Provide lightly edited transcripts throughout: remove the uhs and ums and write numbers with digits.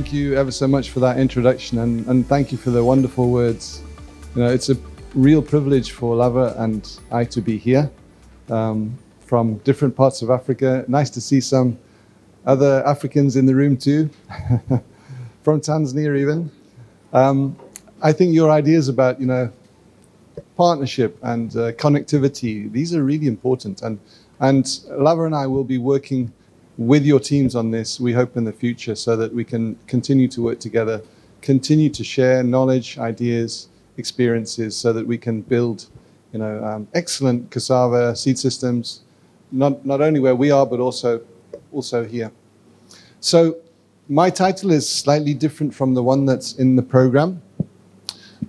thank you ever so much for that introduction, and thank you for the wonderful words. You know, it's a real privilege for Lava and I to be here from different parts of Africa. Nice to see some other Africans in the room too, from Tanzania even. I think your ideas about, you know, partnership and connectivity, these are really important. And Lava and I will be working with your teams on this, we hope in the future, so that we can continue to work together, continue to share knowledge, ideas, experiences, so that we can build, you know, excellent cassava seed systems, not only where we are, but also here. So my title is slightly different from the one that's in the program,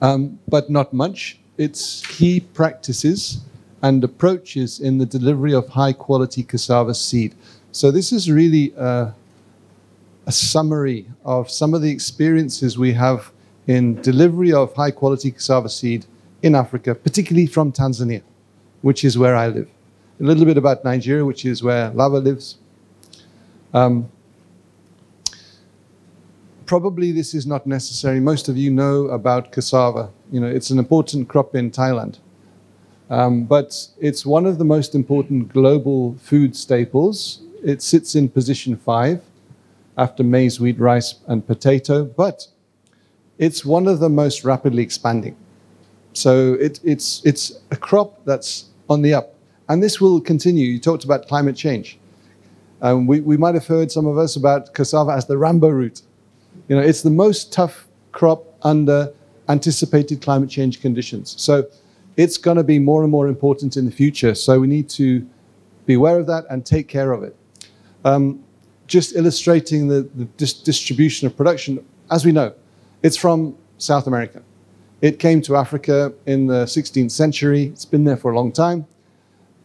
but not much. It's key practices and approaches in the delivery of high quality cassava seed. So this is really a summary of some of the experiences we have in delivery of high quality cassava seed in Africa, particularly from Tanzania, which is where I live. A little bit about Nigeria, which is where Lava lives. Probably this is not necessary. Most of you know about cassava. You know, it's an important crop in Thailand. But it's one of the most important global food staples. It sits in position 5 after maize, wheat, rice, and potato, but it's one of the most rapidly expanding. So it's a crop that's on the up, and this will continue. You talked about climate change. We might have heard, some of us, about cassava as the Rambo root. You know, it's the most tough crop under anticipated climate change conditions. So it's going to be more and more important in the future. So we need to be aware of that and take care of it. Just illustrating the distribution of production, as we know, it's from South America. It came to Africa in the 16th century. It's been there for a long time.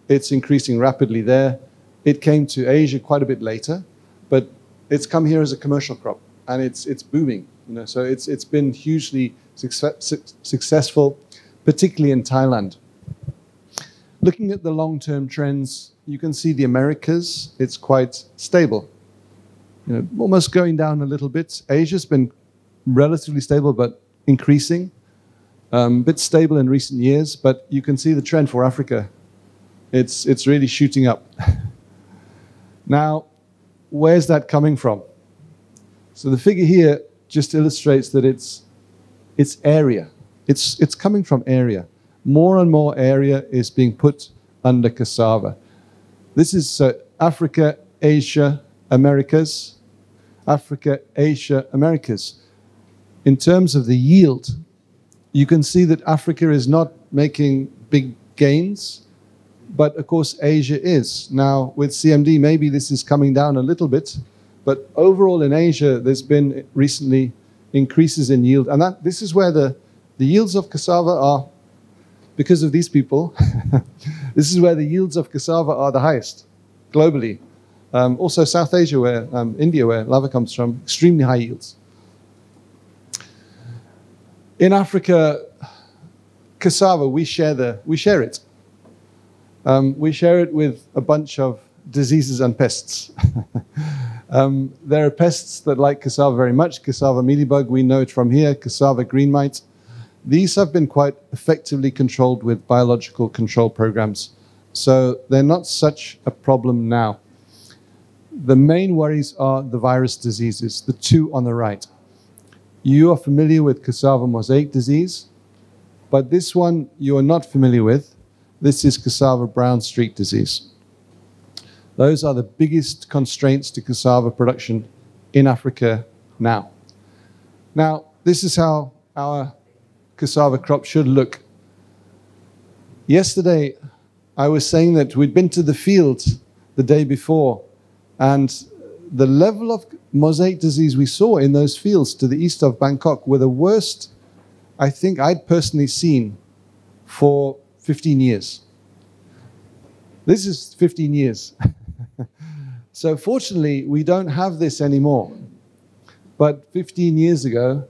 It's increasing rapidly there. It came to Asia quite a bit later, but it's come here as a commercial crop, and it's booming. You know, so it's been hugely successful, particularly in Thailand. Looking at the long-term trends, you can see the Americas, it's quite stable. You know, almost going down a little bit. Asia's been relatively stable, but increasing. A bit stable in recent years, but you can see the trend for Africa. It's really shooting up. Now, where's that coming from? So the figure here just illustrates that it's area. It's coming from area. More and more area is being put under cassava. This is Africa, Asia, Americas. Africa, Asia, Americas. In terms of the yield, you can see that Africa is not making big gains, but of course Asia is. Now with CMD, maybe this is coming down a little bit, but overall in Asia, there's been recently increases in yield. And this is where the yields of cassava are, because of these people, this is where the yields of cassava are the highest globally. Also South Asia, where India, where Lava comes from, extremely high yields. In Africa, cassava, we share it. We share it with a bunch of diseases and pests. There are pests that like cassava very much. Cassava mealybug, we know it from here. Cassava green mite. These have been quite effectively controlled with biological control programs. So they're not such a problem now. The main worries are the virus diseases, the two on the right. You are familiar with cassava mosaic disease, but this one you are not familiar with. This is cassava brown streak disease. Those are the biggest constraints to cassava production in Africa now. Now, this is how our cassava crop should look. Yesterday, I was saying that we'd been to the field the day before, and the level of mosaic disease we saw in those fields to the east of Bangkok were the worst I think I'd personally seen for 15 years. This is 15 years. So fortunately, we don't have this anymore. But 15 years ago,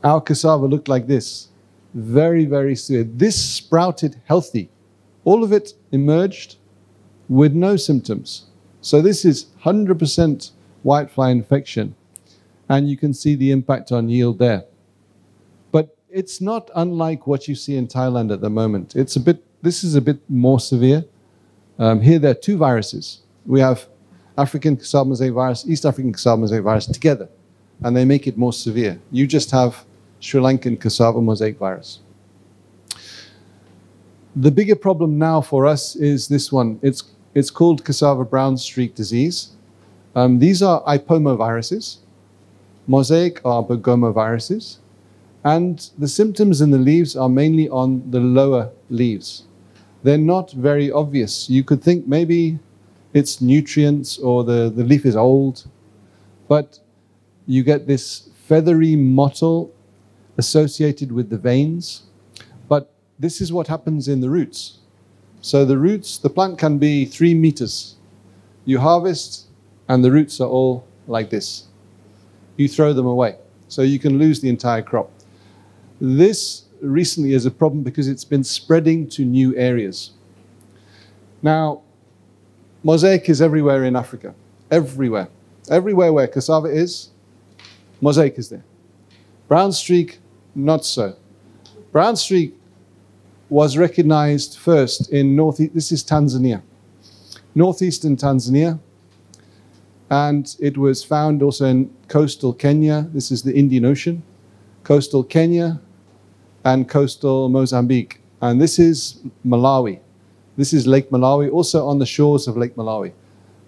our cassava looked like this. Very, very severe. This sprouted healthy. All of it emerged with no symptoms. So this is 100% whitefly infection. And you can see the impact on yield there. But it's not unlike what you see in Thailand at the moment. This is a bit more severe. Here there are two viruses. We have African cassava mosaic virus, East African cassava mosaic virus together, and they make it more severe. You just have Sri Lankan cassava mosaic virus. The bigger problem now for us is this one. It's called cassava brown streak disease. These are ipomoviruses. Mosaic are bergomoviruses. And the symptoms in the leaves are mainly on the lower leaves. They're not very obvious. You could think maybe it's nutrients or the leaf is old, but you get this feathery mottle associated with the veins. But this is what happens in the roots. So the roots, the plant can be 3 meters. You harvest and the roots are all like this. You throw them away. So you can lose the entire crop. This recently is a problem because it's been spreading to new areas. Now, mosaic is everywhere in Africa. Everywhere. Everywhere where cassava is, mosaic is there. Brown streak, not so. Brown streak was recognized first in northeast, this is Tanzania. Northeastern Tanzania. And it was found also in coastal Kenya. This is the Indian Ocean. Coastal Kenya and coastal Mozambique. And this is Malawi. This is Lake Malawi, also on the shores of Lake Malawi.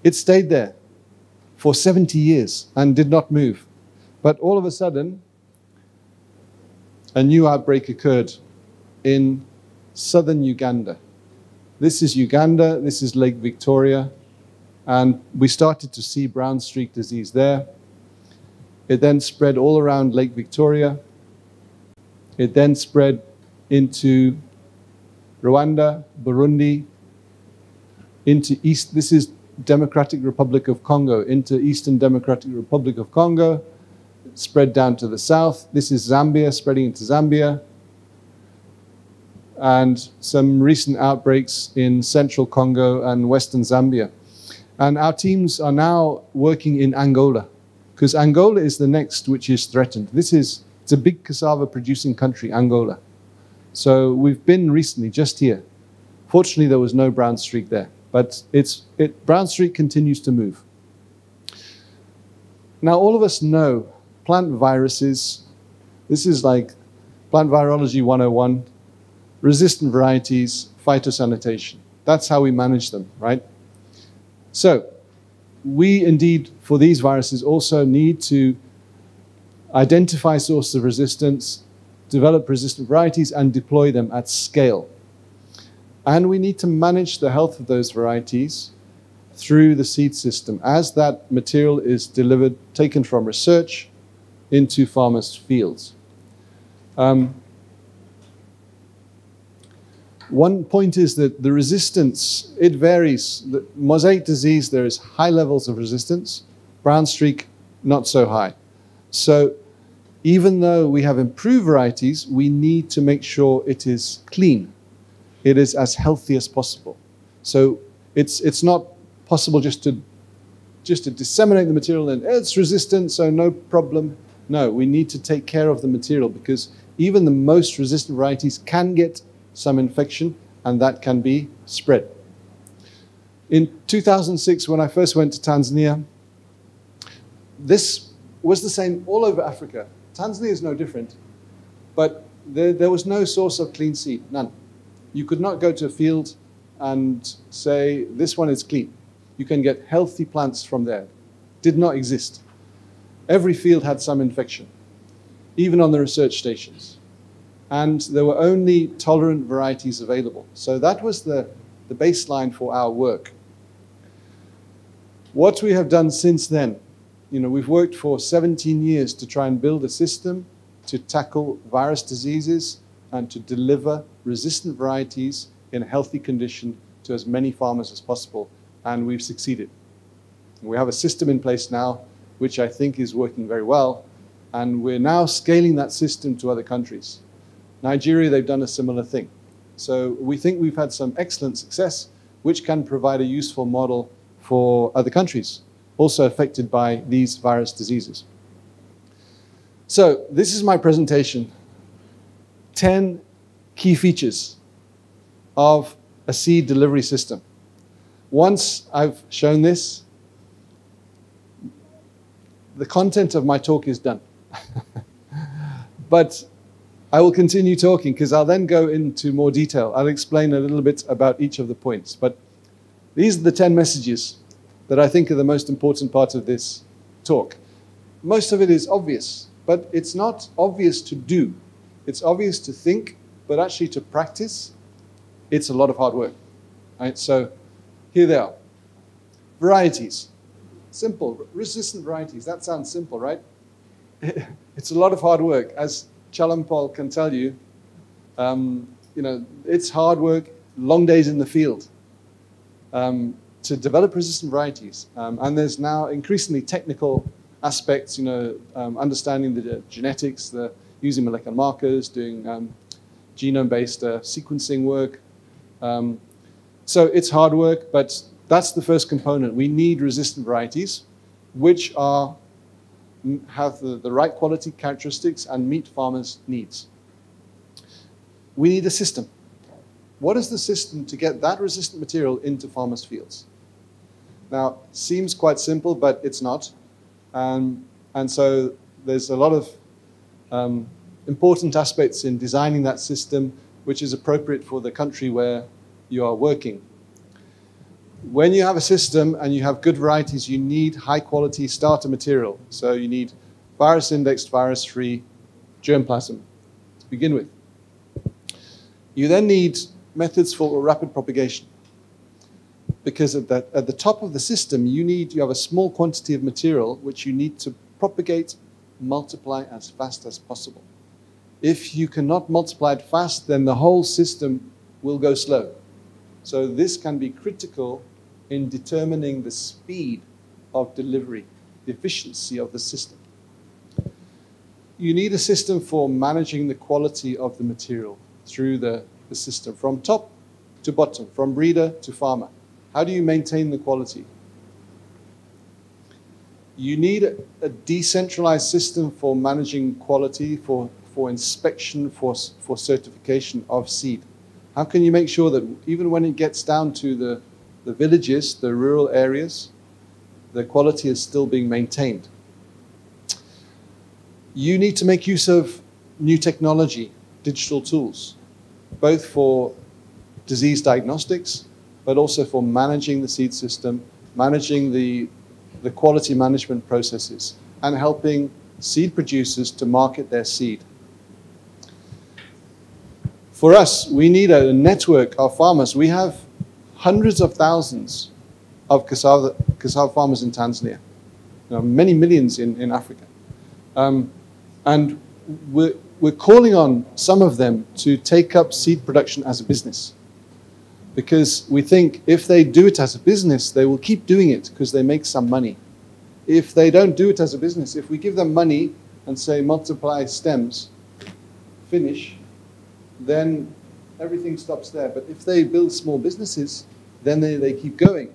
It stayed there for 70 years and did not move. But all of a sudden, a new outbreak occurred in southern Uganda. This is Uganda, this is Lake Victoria, and we started to see brown streak disease there. It then spread all around Lake Victoria. It then spread into Rwanda, Burundi, into East, this is Democratic Republic of Congo, into Eastern Democratic Republic of Congo, spread down to the south. This is Zambia, spreading into Zambia, and some recent outbreaks in central Congo and western Zambia. And our teams are now working in Angola, because Angola is the next which is threatened. It's a big cassava producing country, Angola. So we've been recently just here. Fortunately, there was no brown streak there, but brown streak continues to move. Now, all of us know plant viruses. This is like plant virology 101, resistant varieties, phytosanitation. That's how we manage them, right? So we indeed, for these viruses, also need to identify sources of resistance, develop resistant varieties, and deploy them at scale. And we need to manage the health of those varieties through the seed system as that material is delivered, taken from research into farmers' fields. One point is that the resistance, it varies. The mosaic disease, there is high levels of resistance. Brown streak, not so high. So even though we have improved varieties, we need to make sure it is clean. It is as healthy as possible. So it's not possible just to disseminate the material and it's resistant, so no problem. No, we need to take care of the material because even the most resistant varieties can get some infection and that can be spread. In 2006, when I first went to Tanzania, this was the same all over Africa. Tanzania is no different, but there was no source of clean seed, none. You could not go to a field and say, this one is clean. You can get healthy plants from there. Did not exist. Every field had some infection, even on the research stations. And there were only tolerant varieties available. So that was the baseline for our work. What we have done since then, we've worked for 17 years to try and build a system to tackle virus diseases and to deliver resistant varieties in a healthy condition to as many farmers as possible. And we've succeeded. We have a system in place now, which I think is working very well. And we're now scaling that system to other countries. Nigeria, they've done a similar thing. So we think we've had some excellent success, which can provide a useful model for other countries, also affected by these virus diseases. So this is my presentation. 10 key features of a seed delivery system. Once I've shown this, the content of my talk is done. But I will continue talking because I'll then go into more detail. I'll explain a little bit about each of the points. But these are the 10 messages that I think are the most important part of this talk. Most of it is obvious, but it's not obvious to do. It's obvious to think, but actually to practice, it's a lot of hard work. Right? So here they are. Varieties. Simple, resistant varieties. That sounds simple, right? It's a lot of hard work. As Chalampal can tell you, it's hard work, long days in the field to develop resistant varieties. And there's now increasingly technical aspects, understanding the genetics, using molecular markers, doing genome-based sequencing work. So it's hard work, but that's the first component. We need resistant varieties, which have the right quality characteristics and meet farmers' needs. We need a system. What is the system to get that resistant material into farmers' fields? Now, seems quite simple, but it's not. And so there's a lot of important aspects in designing that system, which is appropriate for the country where you are working. When you have a system and you have good varieties, you need high-quality starter material. So you need virus-indexed, virus-free germplasm to begin with. You then need methods for rapid propagation. Because at the top of the system, you have a small quantity of material which you need to propagate, multiply as fast as possible. If you cannot multiply it fast, then the whole system will go slow. So this can be critical in determining the speed of delivery, the efficiency of the system. You need a system for managing the quality of the material through the system, from top to bottom, from breeder to farmer. How do you maintain the quality? You need a decentralized system for managing quality, for inspection, for certification of seed. How can you make sure that even when it gets down to the villages, the rural areas, the quality is still being maintained? You need to make use of new technology, digital tools, both for disease diagnostics, but also for managing the seed system, managing the quality management processes, and helping seed producers to market their seed. For us, we need a network of farmers. We have hundreds of thousands of cassava farmers in Tanzania, many millions in Africa. And we're calling on some of them to take up seed production as a business. Because we think if they do it as a business, they will keep doing it because they make some money. If they don't do it as a business, if we give them money and say multiply stems, finish, then everything stops there. But if they build small businesses, then they keep going.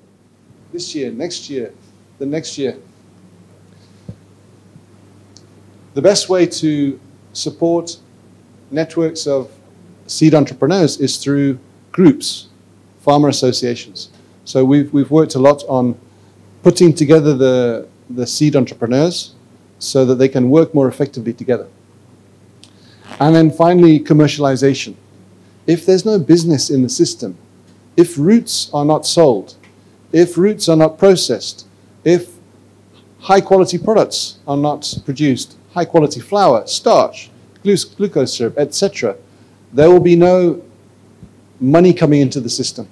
This year, next year, the next year. The best way to support networks of seed entrepreneurs is through groups, farmer associations. So we've worked a lot on putting together the seed entrepreneurs so that they can work more effectively together. And then finally, commercialization. If there's no business in the system, if roots are not sold, if roots are not processed, if high-quality products are not produced, high-quality flour, starch, glucose syrup, etc., there will be no money coming into the system.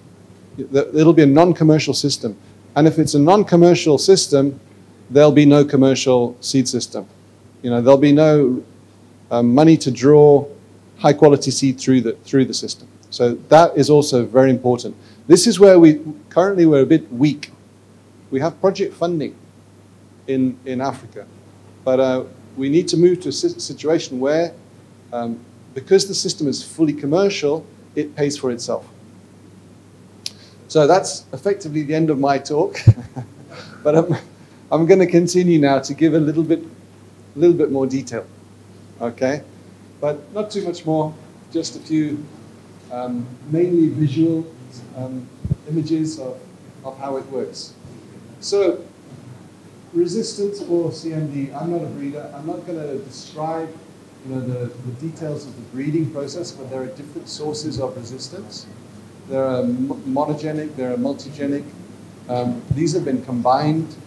It'll be a non-commercial system. And if it's a non-commercial system, there'll be no commercial seed system. There'll be no money to draw high-quality seed through the system. So that is also very important. This is where currently we're a bit weak. We have project funding in Africa, but we need to move to a situation where, because the system is fully commercial, it pays for itself. So that's effectively the end of my talk. But I'm going to continue now to give a little bit more detail. Okay, but not too much more, just a few mainly visual images of how it works. So, resistance for CMD, I'm not a breeder. I'm not going to describe the details of the breeding process, but there are different sources of resistance. There are monogenic, there are multigenic. These have been combined,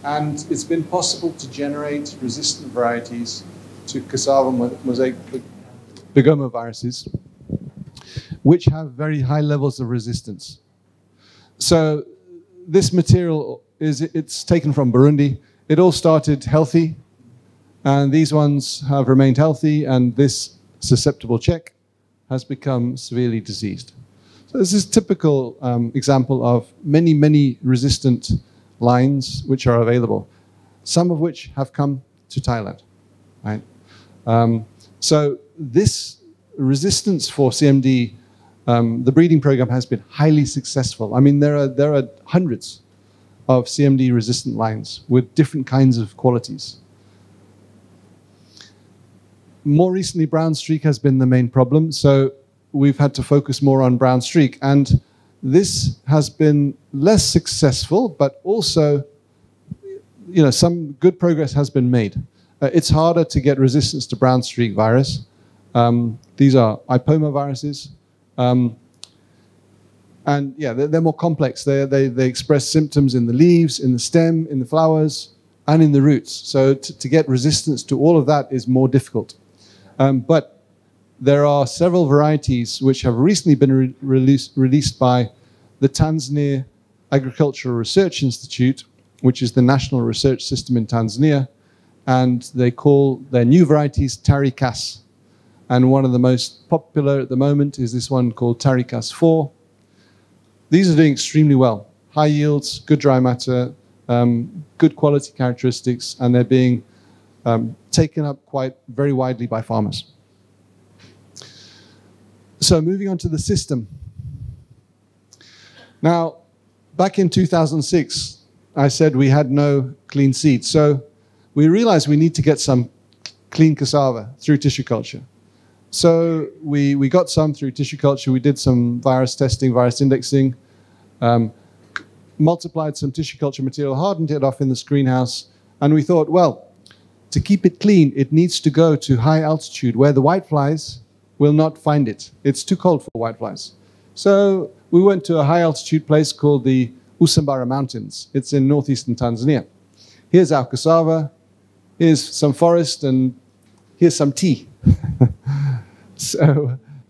and it's been possible to generate resistant varieties to cassava mosaic begoma viruses, which have very high levels of resistance. So this material it's taken from Burundi. It all started healthy, and these ones have remained healthy, and this susceptible Czech has become severely diseased. So this is a typical example of many, many resistant lines which are available, some of which have come to Thailand. Right? So this resistance for CMD, the breeding program has been highly successful. I mean, there are hundreds of CMD-resistant lines with different kinds of qualities. More recently, brown streak has been the main problem, so we've had to focus more on brown streak. And this has been less successful, but also, some good progress has been made. It's harder to get resistance to brown streak virus. These are IPOMA viruses. And yeah, they're more complex. They express symptoms in the leaves, in the stem, in the flowers, and in the roots. So to get resistance to all of that is more difficult. But there are several varieties which have recently been released by the Tanzania Agricultural Research Institute, which is the national research system in Tanzania. And they call their new varieties Taricas. And one of the most popular at the moment is this one called Taricas 4. These are doing extremely well. High yields, good dry matter, good quality characteristics, and they're being taken up very widely by farmers. So moving on to the system. Now, back in 2006, I said we had no clean seed. So we realized we need to get some clean cassava through tissue culture. So we got some through tissue culture. We did some virus testing, virus indexing, multiplied some tissue culture material, hardened it off in the greenhouse, and we thought, well, to keep it clean, it needs to go to high altitude where the whiteflies will not find it. It's too cold for whiteflies. So we went to a high altitude place called the Usambara Mountains. It's in northeastern Tanzania. Here's our cassava, here's some forest, and here's some tea.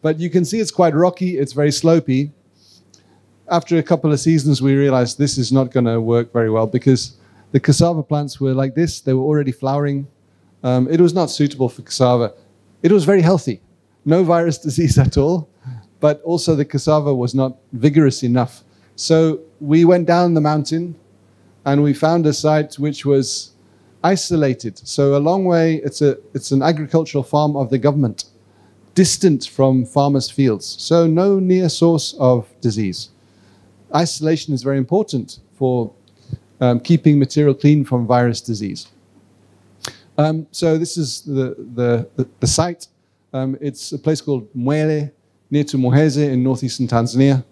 But you can see it's quite rocky, it's very slopey. After a couple of seasons, we realized this is not going to work very well because the cassava plants were like this. They were already flowering. It was not suitable for cassava. It was very healthy. No virus disease at all, but also the cassava was not vigorous enough. So we went down the mountain and we found a site which was isolated. So a long way, it's an agricultural farm of the government, distant from farmers' fields. So no near source of disease. Isolation is very important for keeping material clean from virus disease. So this is the site. It's a place called Mwele, near to Muheze in northeastern Tanzania.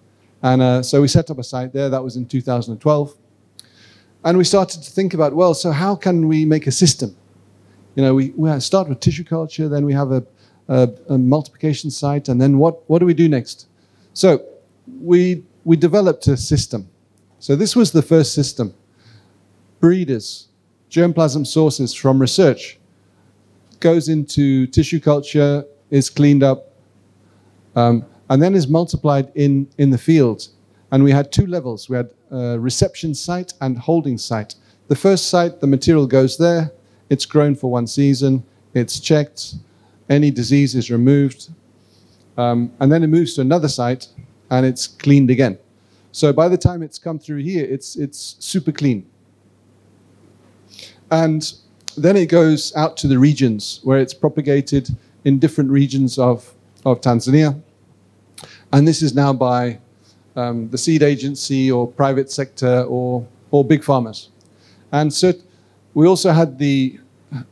And so we set up a site there. That was in 2012. And we started to think about, well, so how can we make a system? We start with tissue culture, then we have a multiplication site, and then what do we do next? So we developed a system. So this was the first system. Breeders, germplasm sources from research, goes into tissue culture, is cleaned up, and then is multiplied in the field. And we had two levels. We had a reception site and holding site. The first site, the material goes there, it's grown for one season, it's checked, any disease is removed, and then it moves to another site and it's cleaned again. So by the time it's come through here, it's super clean. And then it goes out to the regions where it's propagated in different regions of Tanzania. And this is now by the seed agency or private sector or big farmers. And so we also had the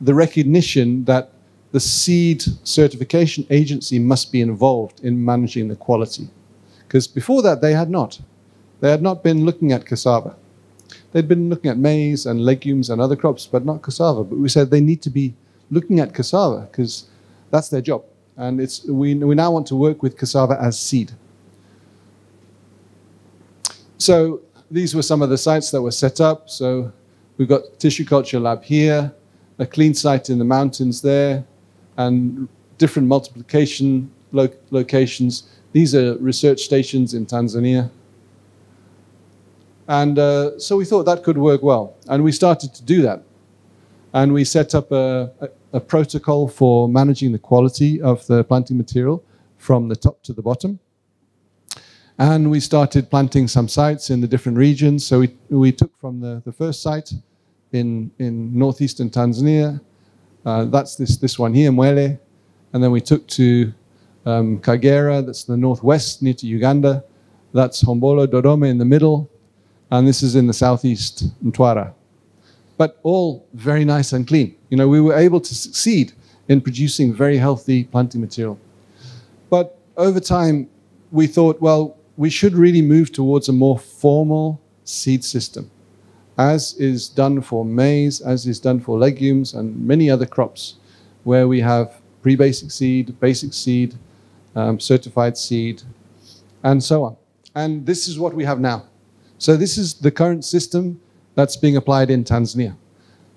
recognition that the seed certification agency must be involved in managing the quality. Because before that, they had not. They had not been looking at cassava. They'd been looking at maize and legumes and other crops, but not cassava. But we said they need to be looking at cassava because that's their job. And we now want to work with cassava as seed. So these were some of the sites that were set up. So we've got tissue culture lab here, a clean site in the mountains there, and different multiplication locations. These are research stations in Tanzania. And so we thought that could work well. And we started to do that. And we set up a protocol for managing the quality of the planting material from the top to the bottom. And we started planting some sites in the different regions. So we took from the first site in northeastern Tanzania. That's this one here, Mwele. And then we took to Kagera, that's the northwest, near to Uganda. That's Hombolo, Dodoma in the middle. And this is in the southeast, Mtwara. But all very nice and clean. You know, we were able to succeed in producing very healthy planting material. But over time, we thought, well, we should really move towards a more formal seed system, as is done for maize, as is done for legumes and many other crops, where we have pre-basic seed, basic seed, certified seed, and so on. And this is what we have now. So this is the current system that's being applied in Tanzania.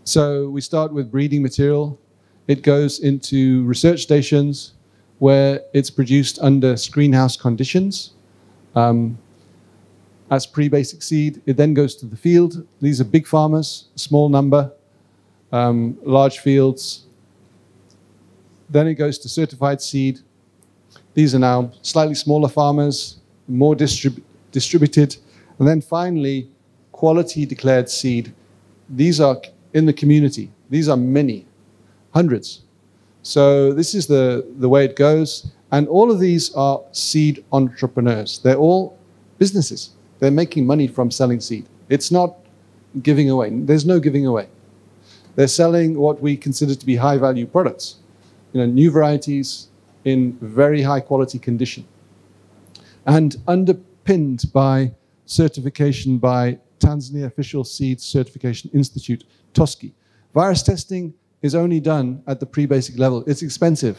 So we start with breeding material. It goes into research stations where it's produced under screenhouse conditions as pre-basic seed. It then goes to the field. These are big farmers, small number, large fields. Then it goes to certified seed. These are now slightly smaller farmers, more distributed. And then finally, quality declared seed. These are in the community. These are many, hundreds. So this is the way it goes. And all of these are seed entrepreneurs. They're all businesses. They're making money from selling seed. It's not giving away. There's no giving away. They're selling what we consider to be high value products. You know, new varieties in very high quality condition. And underpinned by certification by Tanzania Official Seeds Certification Institute, TOSCI. Virus testing is only done at the pre-basic level. It's expensive.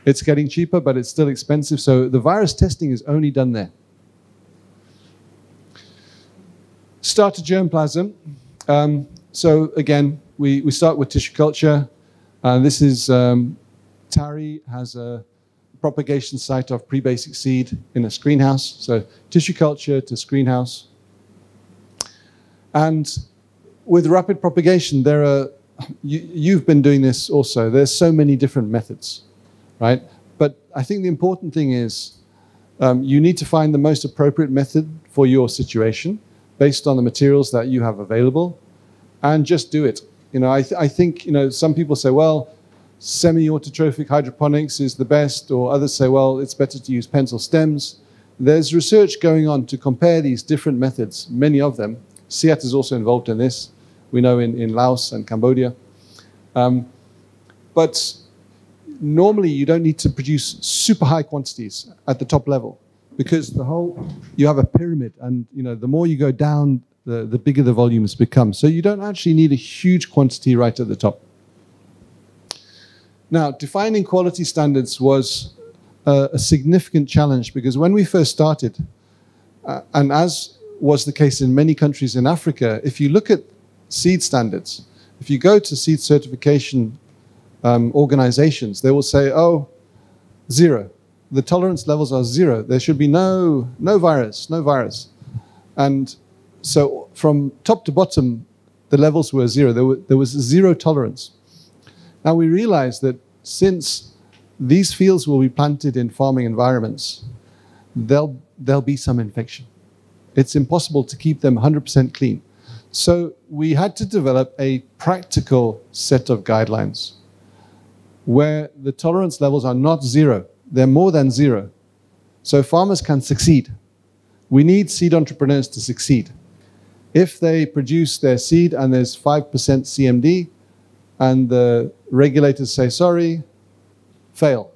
It's getting cheaper, but it's still expensive. So the virus testing is only done there. Starter germplasm. So again, we start with tissue culture. This is Tari has a propagation site of pre-basic seed in a screenhouse. So tissue culture to screenhouse. And with rapid propagation, there are, you've been doing this also. There's so many different methods, right? But I think the important thing is you need to find the most appropriate method for your situation based on the materials that you have available and just do it. You know, I think, you know, some people say, well, semi-autotrophic hydroponics is the best, or others say, well, it's better to use pencil stems. There's research going on to compare these different methods, many of them. SIAT is also involved in this, we know in Laos and Cambodia. But normally you don't need to produce super high quantities at the top level because you have a pyramid and, you know, the more you go down, the bigger the volumes become. So you don't actually need a huge quantity right at the top. Now, defining quality standards was a significant challenge because when we first started, and as was the case in many countries in Africa, if you look at seed standards, if you go to seed certification organizations, they will say, oh, 0. The tolerance levels are 0. There should be no virus, no virus. And so from top to bottom, the levels were 0. There was 0 tolerance. Now we realize that since these fields will be planted in farming environments, there'll be some infection. It's impossible to keep them 100% clean. So we had to develop a practical set of guidelines where the tolerance levels are not 0. They're more than 0. So farmers can succeed. We need seed entrepreneurs to succeed. If they produce their seed and there's 5% CMD, and the regulators say, sorry, fail.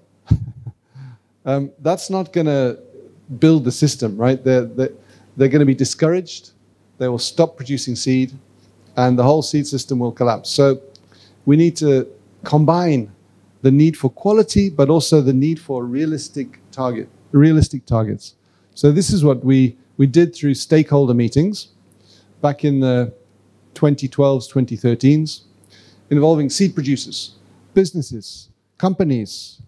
That's not going to build the system, right? They're going to be discouraged. They will stop producing seed, and the whole seed system will collapse. So we need to combine the need for quality, but also the need for realistic targets. So this is what we did through stakeholder meetings back in the 2012s, 2013s, involving seed producers, businesses, companies,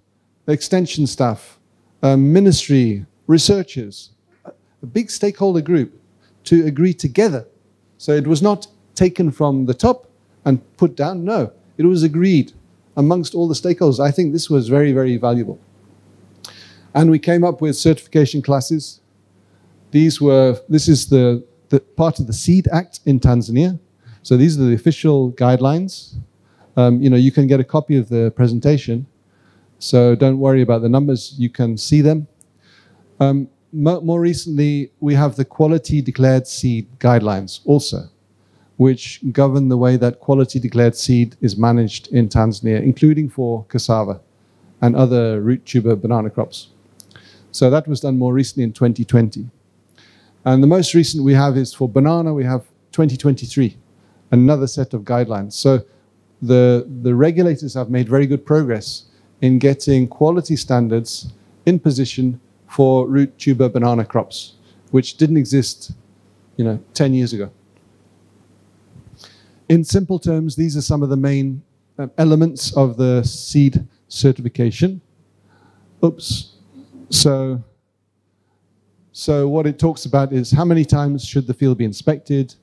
extension staff, ministry, researchers, a big stakeholder group to agree together. So it was not taken from the top and put down, no, it was agreed amongst all the stakeholders. I think this was very, very valuable. And we came up with certification classes. This is the part of the Seed Act in Tanzania. So these are the official guidelines. You can get a copy of the presentation. So don't worry about the numbers, you can see them. More recently, we have the Quality Declared Seed Guidelines also, which govern the way that quality declared seed is managed in Tanzania, including for cassava and other root tuber banana crops. So that was done more recently in 2020. And the most recent we have is for banana, we have 2023, another set of guidelines. So the regulators have made very good progress in getting quality standards in position for root tuber banana crops, which didn't exist, 10 years ago. In simple terms, these are some of the main elements of the seed certification. Oops. So what it talks about is how many times should the field be inspected?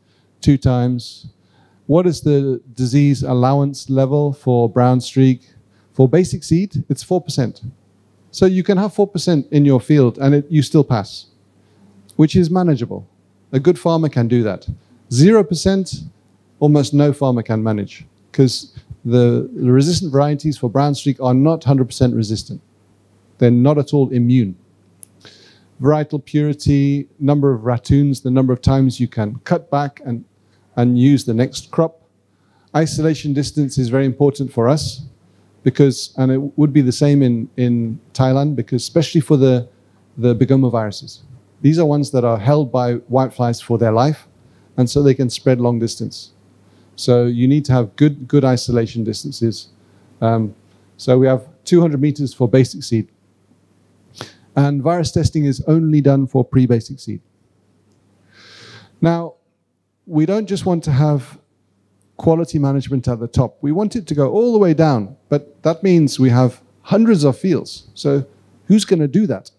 2 times. What is the disease allowance level for brown streak? For basic seed, it's 4%. So you can have 4% in your field and you still pass, which is manageable. A good farmer can do that. 0%, almost no farmer can manage, because the resistant varieties for brown streak are not 100% resistant. They're not at all immune. Varietal purity, number of ratoons, the number of times you can cut back and use the next crop. Isolation distance is very important for us, because, and it would be the same in Thailand, because especially for the Bigoma viruses. These are ones that are held by whiteflies for their life, and so they can spread long distance. So you need to have good isolation distances. So we have 200 meters for basic seed. And virus testing is only done for pre-basic seed. Now, we don't just want to have quality management at the top. We want it to go all the way down, but that means we have hundreds of fields. So who's going to do that?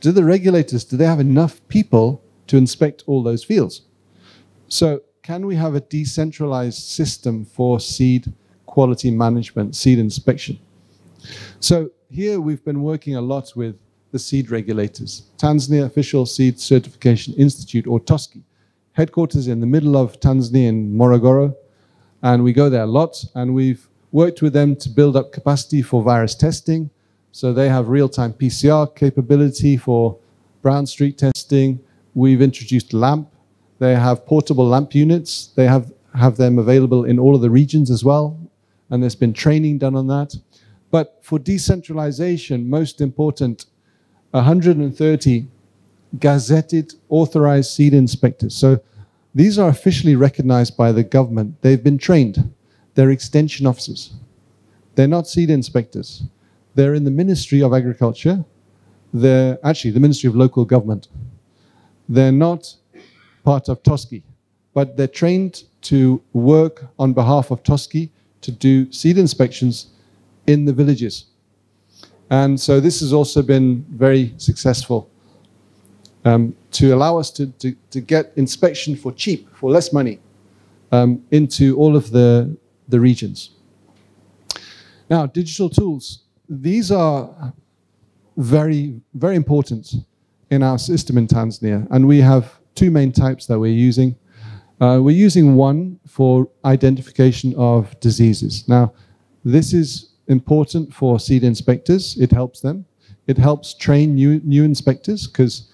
Do the regulators, do they have enough people to inspect all those fields? So can we have a decentralized system for seed quality management, seed inspection? So here we've been working a lot with the seed regulators, Tanzania Official Seed Certification Institute, or TOSCI, headquarters in the middle of Tanzania in Morogoro. And we go there a lot, and we've worked with them to build up capacity for virus testing. So they have real-time PCR capability for brown streak testing. We've introduced LAMP. They have portable LAMP units. They have them available in all of the regions as well. And there's been training done on that. But for decentralization, most important, 130 gazetted authorized seed inspectors. So these are officially recognized by the government. They've been trained. They're extension officers. They're not seed inspectors. They're in the Ministry of Agriculture. They're actually the Ministry of Local Government. They're not part of TOSCI, but they're trained to work on behalf of TOSCI to do seed inspections in the villages. And so this has also been very successful to allow us to get inspection for cheap, for less money, into all of the regions. Now, digital tools, these are very, very important in our system in Tanzania. And we have 2 main types that we're using. We're using one for identification of diseases. Now, this is important for seed inspectors. It helps them. It helps train new inspectors, because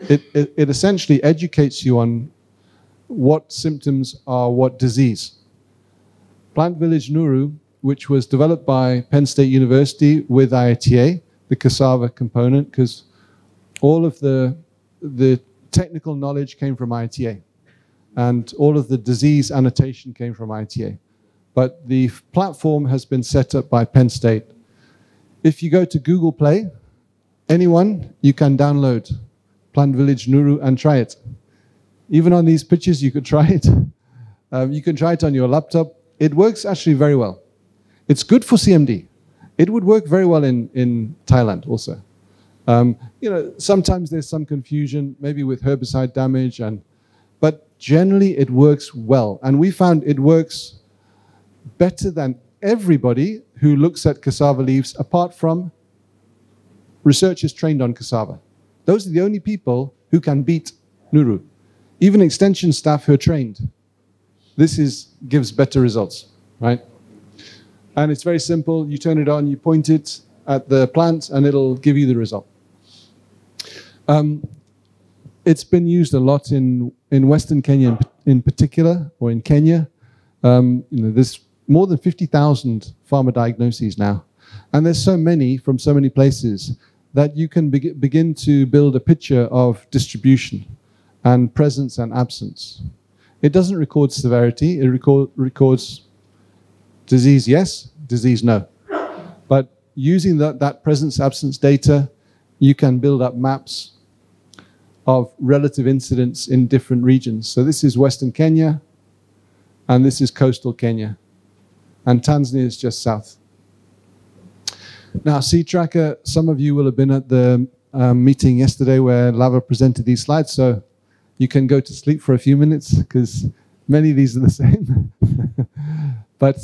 it essentially educates you on what symptoms are what disease. Plant Village Nuru, which was developed by Penn State University with IITA, the Cassava component, because all of the technical knowledge came from IITA, and all of the disease annotation came from IITA. But the platform has been set up by Penn State. If you go to Google Play, anyone, you can download Plant Village Nuru and try it. Even on these pictures, you could try it. You can try it on your laptop. It works actually very well. It's good for CMD. It would work very well in Thailand also. You know, sometimes there's some confusion, maybe with herbicide damage, but generally it works well. And we found it works better than everybody who looks at cassava leaves, apart from researchers trained on cassava. Those are the only people who can beat Nuru. Even extension staff who are trained. This gives better results, right? And it's very simple. You turn it on, you point it at the plant, and it'll give you the result. It's been used a lot in Western Kenya in particular, or in Kenya. You know, there's more than 50,000 farmer diagnoses now. And there's so many from so many places that you can begin to build a picture of distribution and presence and absence. It doesn't record severity. It records disease, yes, disease, no. But using that presence-absence data, you can build up maps of relative incidence in different regions. So this is Western Kenya, and this is coastal Kenya. And Tanzania is just south. Now, Seed Tracker, some of you will have been at the meeting yesterday where Lava presented these slides, so you can go to sleep for a few minutes because many of these are the same. But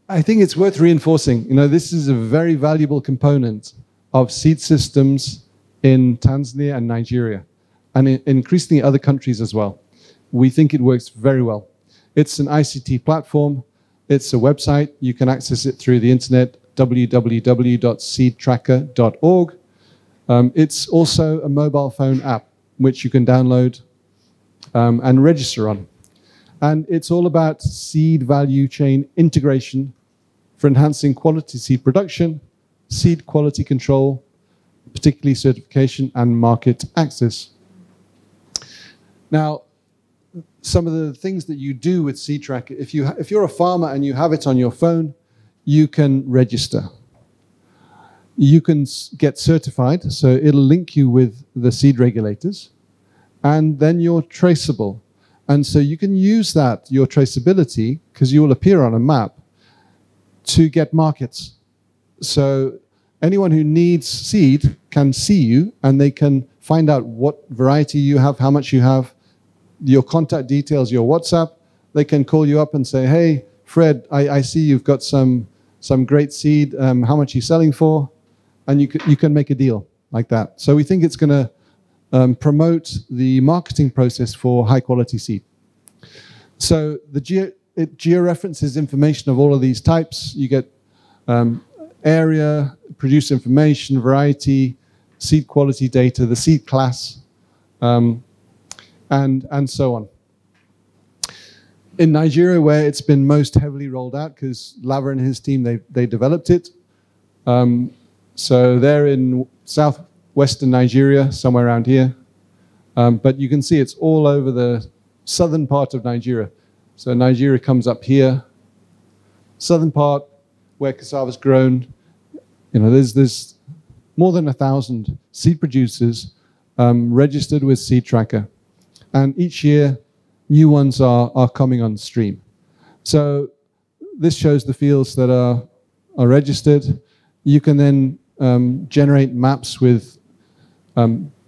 I think it's worth reinforcing. You know, this is a very valuable component of seed systems in Tanzania and Nigeria, and increasingly other countries as well. We think it works very well. It's an ICT platform. It's a website. You can access it through the internet, www.seedtracker.org. It's also a mobile phone app, which you can download and register on. And it's all about seed value chain integration for enhancing quality seed production, seed quality control, particularly certification and market access. Now, some of the things that you do with Seed Tracker, if you're a farmer and you have it on your phone, you can register. You can get certified, so it'll link you with the seed regulators, and then you're traceable. And so you can use that, your traceability, because you will appear on a map, to get markets. So anyone who needs seed can see you, and they can find out what variety you have, how much you have, your contact details, your WhatsApp. They can call you up and say, hey, Fred, I see you've got some great seed. How much are you selling for? And you can make a deal like that. So we think it's going to promote the marketing process for high quality seed. So it georeferences information of all of these types. You get area, producer information, variety, seed quality data, the seed class, and so on. In Nigeria, where it's been most heavily rolled out, because Lava and his team, they developed it. So they're in southwestern Nigeria, somewhere around here. But you can see it's all over the southern part of Nigeria. So Nigeria comes up here. Southern part, where cassava is grown, you know, there's more than 1,000 seed producers registered with Seed Tracker. And each year, new ones are coming on stream. So this shows the fields that are registered. You can then generate maps with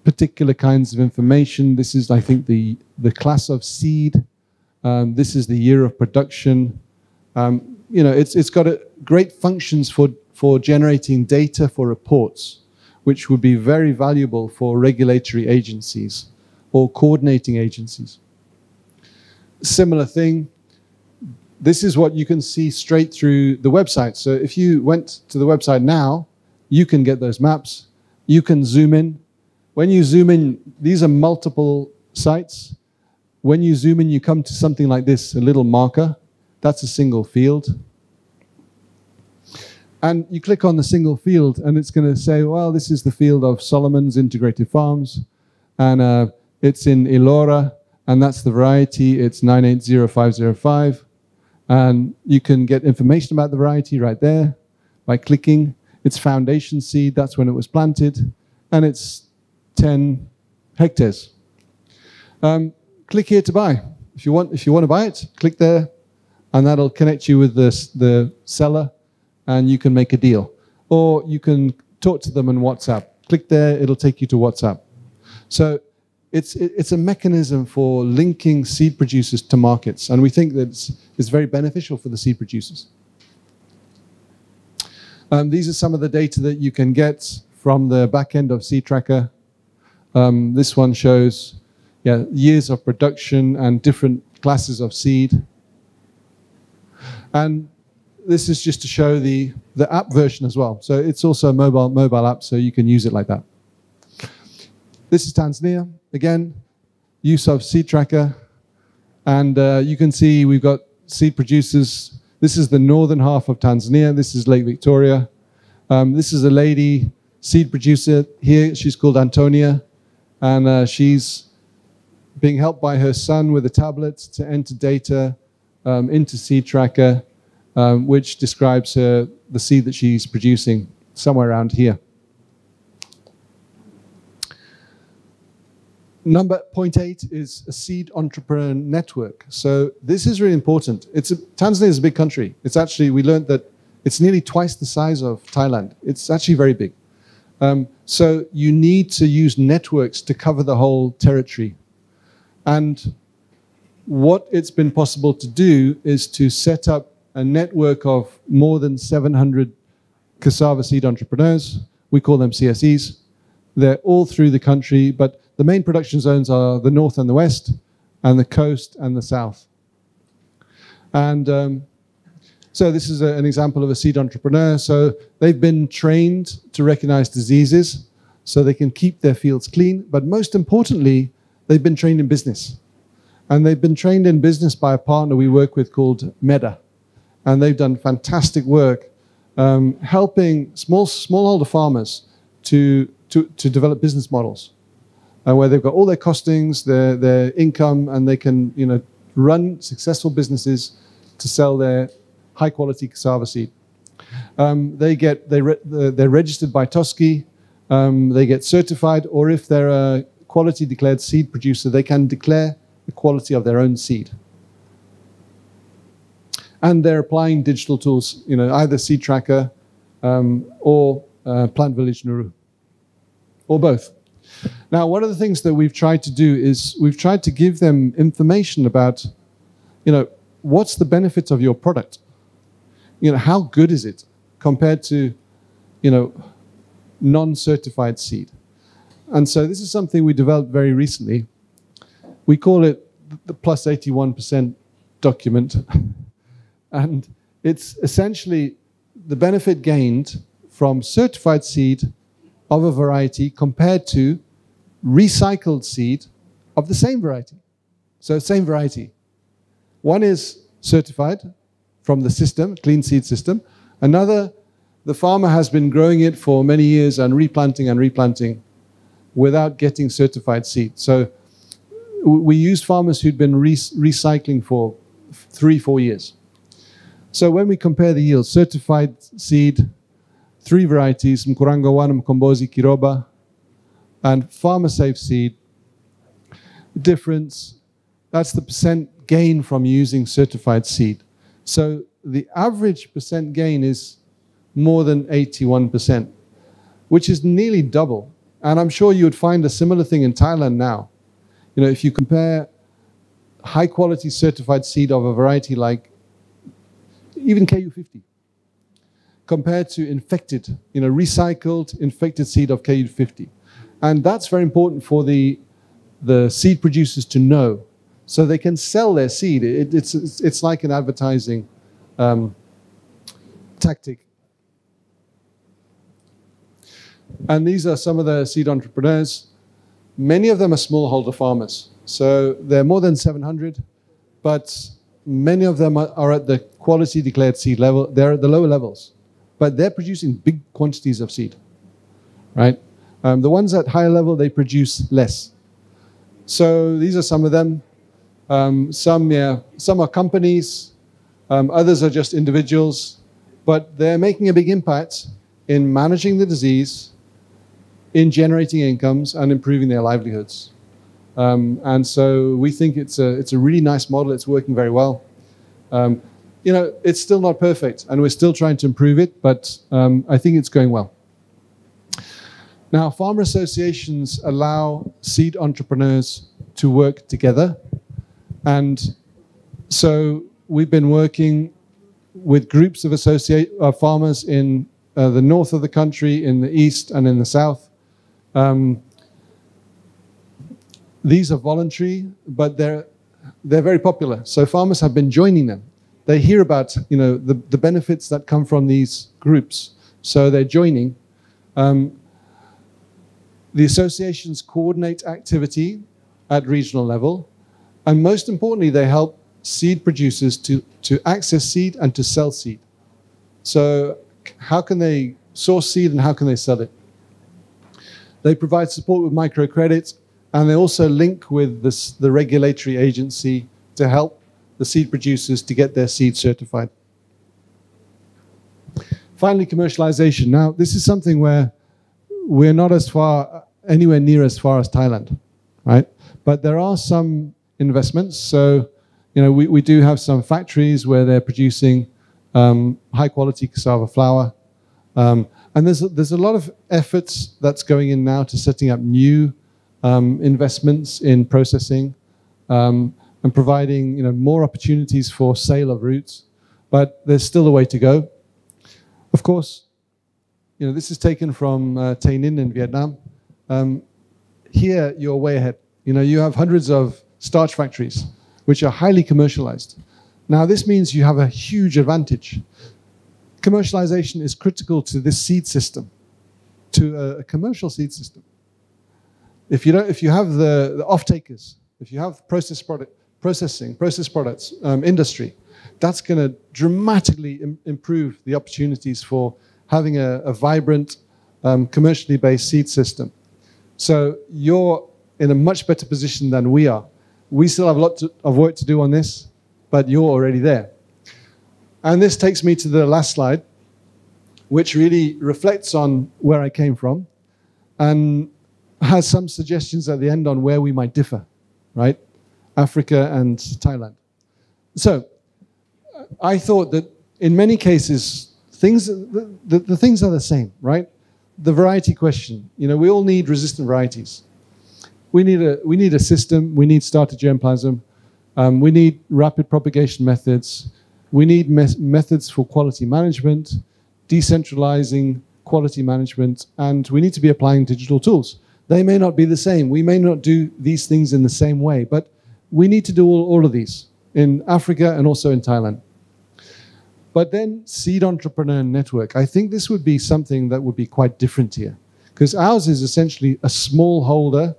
particular kinds of information. This is, I think, the class of seed. This is the year of production. You know, it's got great functions for generating data for reports, which would be very valuable for regulatory agencies or coordinating agencies. Similar thing. This is what you can see straight through the website. So if you went to the website now, you can get those maps. You can zoom in. When you zoom in, these are multiple sites. When you zoom in, you come to something like this, a little marker, That's a single field. And you click on the single field, and it's going to say, well, this is the field of Solomon's Integrated Farms, and it's in Elora, and that's the variety. It's 980505. And you can get information about the variety right there by clicking. It's foundation seed, that's when it was planted, and it's 10 hectares. Click here to buy. If you want to buy it, click there, and that'll connect you with the seller, and you can make a deal. Or you can talk to them on WhatsApp. Click there, it'll take you to WhatsApp. So it's a mechanism for linking seed producers to markets, and we think that it's very beneficial for the seed producers. These are some of the data that you can get from the back end of Seed Tracker. This one shows years of production and different classes of seed. And this is just to show the app version as well. So it's also a mobile app, so you can use it like that. This is Tanzania. Again, use of Seed Tracker. And you can see we've got seed producers. This is the northern half of Tanzania. This is Lake Victoria. This is a lady seed producer here. She's called Antonia. And she's being helped by her son with a tablet to enter data into Seed Tracker, which describes the seed that she's producing somewhere around here. Number 0.8 is a seed entrepreneur network. So this is really important. Tanzania is a big country. It's actually, we learned that it's nearly twice the size of Thailand. It's actually very big. So you need to use networks to cover the whole territory. And what it's been possible to do is to set up a network of more than 700 cassava seed entrepreneurs. We call them CSEs. They're all through the country, but the main production zones are the north and the west, and the coast and the south. And so this is an example of a seed entrepreneur. So they've been trained to recognize diseases so they can keep their fields clean. But most importantly, they've been trained in business. And they've been trained in business by a partner we work with called MEDA. And they've done fantastic work helping smallholder farmers to develop business models where they've got all their costings, their income, and they can run successful businesses to sell their high-quality cassava seed. They're registered by TOSCI, they get certified, or if they're a quality declared seed producer, they can declare the quality of their own seed. And they're applying digital tools, either Seed Tracker or Plant Village Nuru, or both. Now, one of the things that we've tried to do is we've tried to give them information about, what's the benefit of your product? How good is it compared to, non-certified seed? And so this is something we developed very recently. We call it the plus 81% document. And it's essentially the benefit gained from certified seed of a variety compared to recycled seed of the same variety. So same variety. One is certified from the system, clean seed system. Another, the farmer has been growing it for many years and replanting without getting certified seed. So we used farmers who'd been recycling for 3-4 years. So when we compare the yields, certified seed, 3 varieties, Mkurango 1, Mkombozi, Kiroba, and farmer-safe seed, the difference, that's the percent gain from using certified seed. So the average percent gain is more than 81%, which is nearly double. And I'm sure you would find a similar thing in Thailand now. If you compare high-quality certified seed of a variety like even KU50, compared to infected, recycled, infected seed of KU50. And that's very important for the seed producers to know, so they can sell their seed. It's like an advertising tactic. And these are some of the seed entrepreneurs. Many of them are smallholder farmers. So they're more than 700, but many of them are at the quality declared seed level. They're at the lower levels, but they're producing big quantities of seed, right? The ones at higher level, they produce less. So these are some of them. Some are companies, others are just individuals, but they're making a big impact in managing the disease, in generating incomes and improving their livelihoods. And so we think it's a really nice model. It's working very well. You know, it's still not perfect, and we're still trying to improve it, but I think it's going well. Now, farmer associations allow seed entrepreneurs to work together. And so we've been working with groups of farmers in the north of the country, in the east and in the south. These are voluntary, but they're very popular. So farmers have been joining them. They hear about, you know, the benefits that come from these groups. So they're joining. The associations coordinate activity at regional level. And most importantly, they help seed producers to access seed and to sell seed. So how can they source seed and how can they sell it? They provide support with microcredit, and they also link with the regulatory agency to help the seed producers to get their seed certified. Finally, commercialization. Now, this is something where we're not anywhere near as far as Thailand, right? But there are some investments. So, you know, we do have some factories where they're producing high quality cassava flour. And there's a lot of efforts that's going in now to setting up new investments in processing and providing, you know, more opportunities for sale of roots. But there's still a way to go. Of course, you know, this is taken from Tay Ninh in Vietnam. Here, you're way ahead. You know, you have hundreds of starch factories, which are highly commercialized. Now, this means you have a huge advantage. Commercialization is critical to this seed system, to a commercial seed system. If you have the off-takers, if you have processed products, industry, that's going to dramatically improve the opportunities for having a vibrant, commercially based seed system. So you're in a much better position than we are. We still have a lot of work to do on this, but you're already there. And this takes me to the last slide, which really reflects on where I came from and has some suggestions at the end on where we might differ, right? Africa and Thailand. So I thought that in many cases, the things are the same, right? The variety question, you know, we all need resistant varieties. We need a system, we need starter germplasm, we need rapid propagation methods, we need methods for quality management, decentralizing quality management, and we need to be applying digital tools. They may not be the same, we may not do these things in the same way, but we need to do all of these in Africa and also in Thailand. But then seed entrepreneur network, I think this would be something that would be quite different here, because ours is essentially a smallholder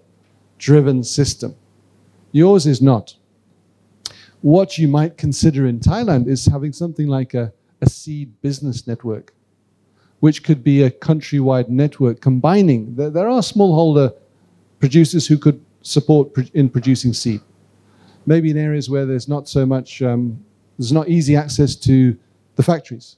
driven system. Yours is not. What you might consider in Thailand is having something like a seed business network, which could be a countrywide network combining. There are smallholder producers who could support in producing seed. Maybe in areas where there's not so much, there's not easy access to the factories.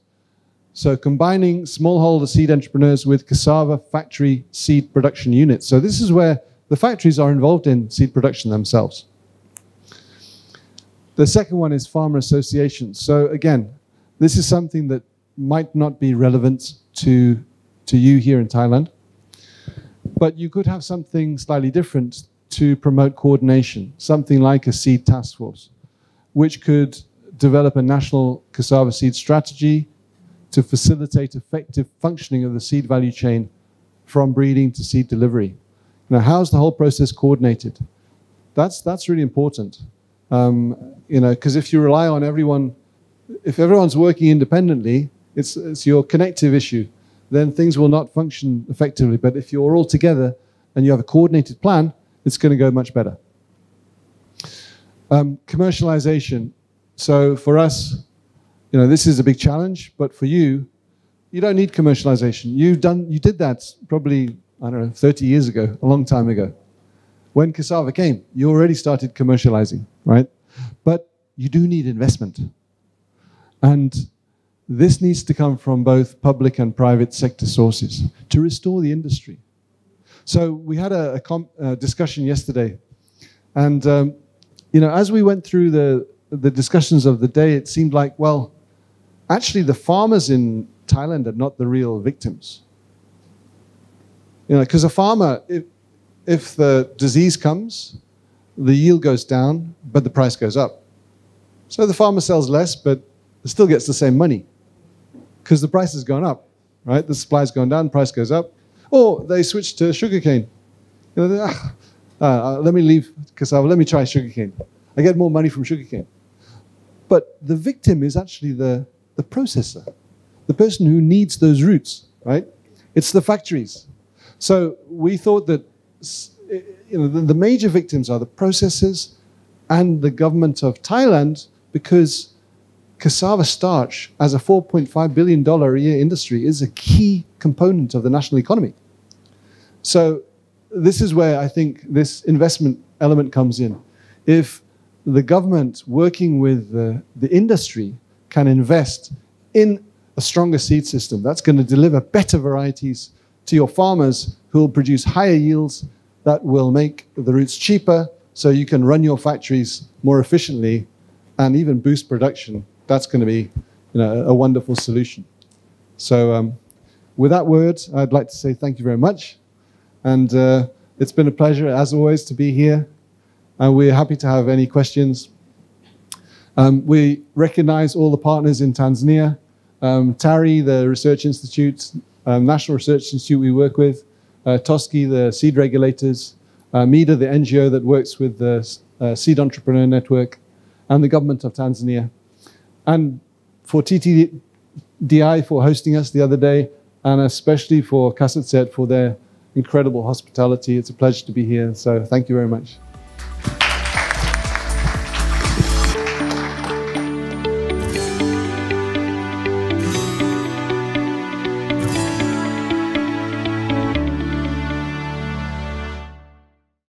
So combining smallholder seed entrepreneurs with cassava factory seed production units. So this is where the factories are involved in seed production themselves. The second one is farmer associations. So again, this is something that might not be relevant to you here in Thailand, but you could have something slightly different to promote coordination, something like a seed task force, which could develop a national cassava seed strategy to facilitate effective functioning of the seed value chain from breeding to seed delivery. Now, how's the whole process coordinated? That's really important. You know, because if you rely on everyone, if everyone's working independently, it's your connective issue, then things will not function effectively. But if you're all together and you have a coordinated plan, it's going to go much better. Commercialization. So for us, this is a big challenge, but for you, you don't need commercialization. You did that probably, I don't know, 30 years ago, a long time ago. When Cassava came, you already started commercializing, right? But you do need investment. And this needs to come from both public and private sector sources to restore the industry. So we had a discussion yesterday. And, as we went through the discussions of the day, it seemed like, well, actually the farmers in Thailand are not the real victims. Because a farmer, if the disease comes, the yield goes down, but the price goes up. So the farmer sells less, but still gets the same money because the price has gone up, right? The supply's gone down, price goes up. Or they switch to sugarcane. Let me leave cassava, let me try sugarcane. I get more money from sugarcane. But the victim is actually the processor, the person who needs those roots, right? It's the factories. So we thought that the major victims are the processors and the government of Thailand, because cassava starch as a $4.5 billion a year industry is a key component of the national economy. So this is where I think this investment element comes in. If the government working with the industry can invest in a stronger seed system, that's going to deliver better varieties to your farmers who will produce higher yields, that will make the roots cheaper so you can run your factories more efficiently and even boost production. That's going to be a wonderful solution. So with that word, I'd like to say thank you very much. And it's been a pleasure, as always, to be here. And we're happy to have any questions. We recognize all the partners in Tanzania. TARI, the Research Institute, National Research Institute we work with, TOSCI, the seed regulators, MEDA, the NGO that works with the Seed Entrepreneur Network, and the government of Tanzania. And for TTDI for hosting us the other day, and especially for Cassava for their incredible hospitality. It's a pleasure to be here. So thank you very much.